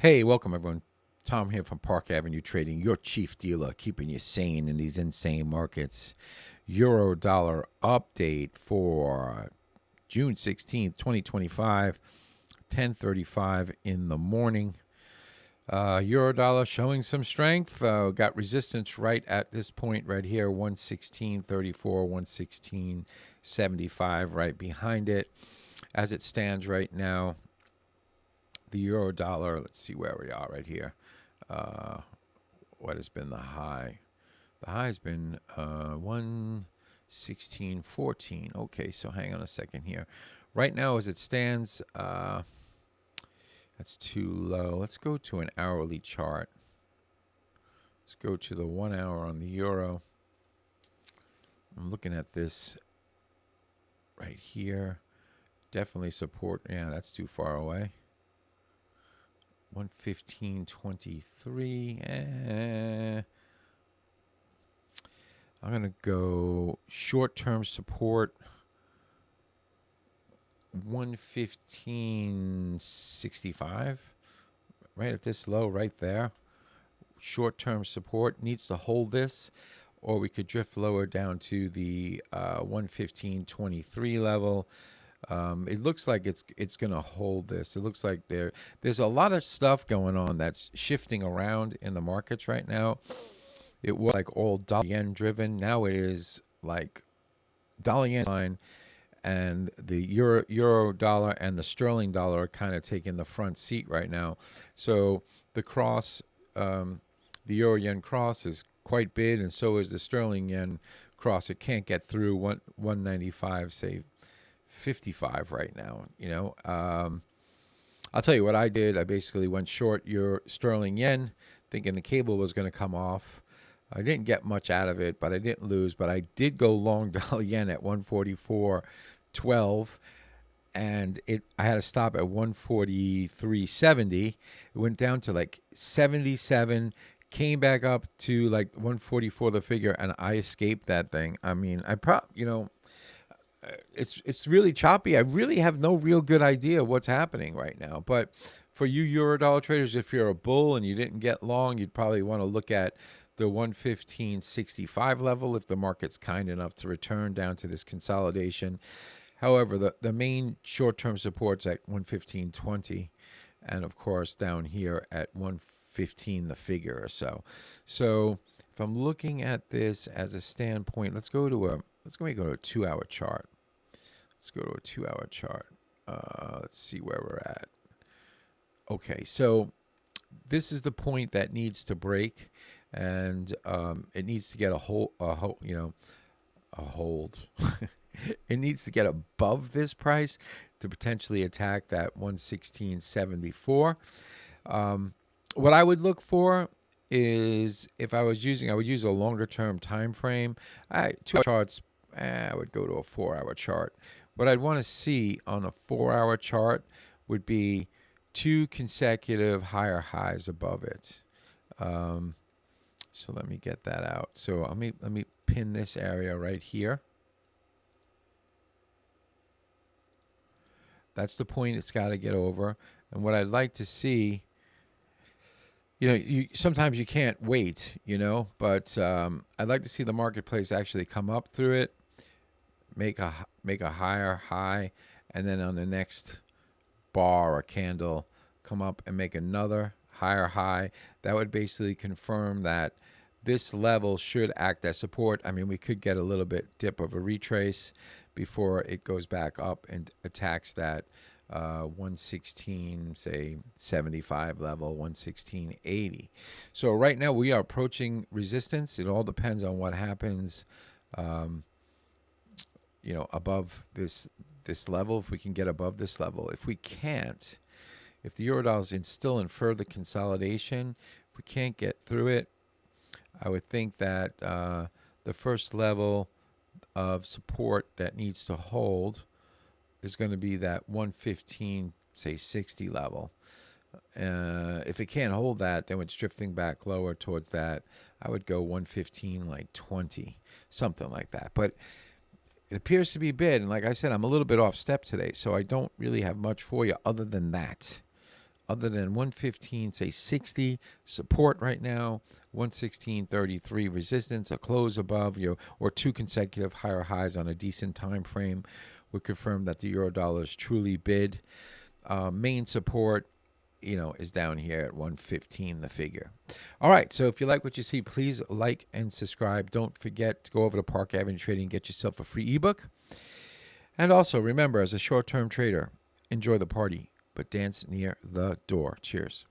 Hey, welcome everyone. Tom here from Park Avenue Trading, your chief dealer, keeping you sane in these insane markets. Euro dollar update for June 16th, 2025, 10:35 in the morning. Euro dollar showing some strength. Got resistance right at this point right here, 116.34, 116.75 right behind it. As it stands right now, the euro dollar, let's see where we are right here. What has been the high? The high has been 116.14. Okay, so hang on a second here. Right now, as it stands, that's too low. Let's go to an hourly chart. Let's go to the 1 hour on the euro. I'm looking at this right here. Definitely support. Yeah, that's too far away. 115.23. I'm going to go short-term support. 115.65. Right at this low right there. Short-term support needs to hold this, or we could drift lower down to the 115.23 level. It looks like it's going to hold this. It looks like there's a lot of stuff going on that's shifting around in the markets right now. It was like all dollar yen driven. Now it is like dollar yen line, and the euro dollar and the sterling dollar are kind of taking the front seat right now. So the cross, the euro yen cross is quite big, and so is the sterling yen cross. It can't get through 195, say 55 right now. I'll tell you what I did. I basically went short your sterling yen, thinking the cable was going to come off. I didn't get much out of it, but I didn't lose. But I did go long dollar yen at 144.12, and I had to stop at 143.70. It went down to like 77, came back up to like 144 the figure, and I escaped that thing. I mean, it's really choppy. I really have no real good idea what's happening right now. But for you Eurodollar traders, if you're a bull and you didn't get long, you'd probably want to look at the 115.65 level if the market's kind enough to return down to this consolidation. However, the main short-term support's at 115.20, and of course down here at 115 the figure or so. So if I'm looking at this as a standpoint, let's go to a 2-hour chart. Let's go to a 2-hour chart. Let's see where we're at. Okay, so this is the point that needs to break, and it needs to get a hold. It needs to get above this price to potentially attack that 116.74. What I would look for is, if I was using, I would use a longer term time frame. 2 charts, I would go to a 4-hour chart. What I'd want to see on a 4-hour chart would be 2 consecutive higher highs above it. So let me get that out. So let me pin this area right here. That's the point it's got to get over. And what I'd like to see, sometimes you can't wait, but I'd like to see the marketplace actually come up through it, make a higher high, and then on the next bar or candle come up and make another higher high. That would basically confirm that this level should act as support. I mean, we could get a little bit dip of a retrace before it goes back up and attacks that 116, say 75 level, 116.80. So right now we are approaching resistance. It all depends on what happens, above this level. If we can get above this level, if we can't, if the Eurodollar is still in further consolidation, if we can't get through it, I would think that the first level of support that needs to hold is going to be that 115, say 60 level. If it can't hold that, then it's drifting back lower towards that. I would go 115, like 20, something like that. But it appears to be bid, and like I said, I'm a little bit off step today, so I don't really have much for you other than that. other than 115, say 60 support right now, 116.33 resistance, a close above, or 2 consecutive higher highs on a decent time frame would confirm that the euro dollar is truly bid. Main support, is down here at 115, the figure. All right, so if you like what you see, please like and subscribe. Don't forget to go over to Park Avenue Trading and get yourself a free ebook. And also, remember, as a short-term trader, enjoy the party, but dance near the door. Cheers.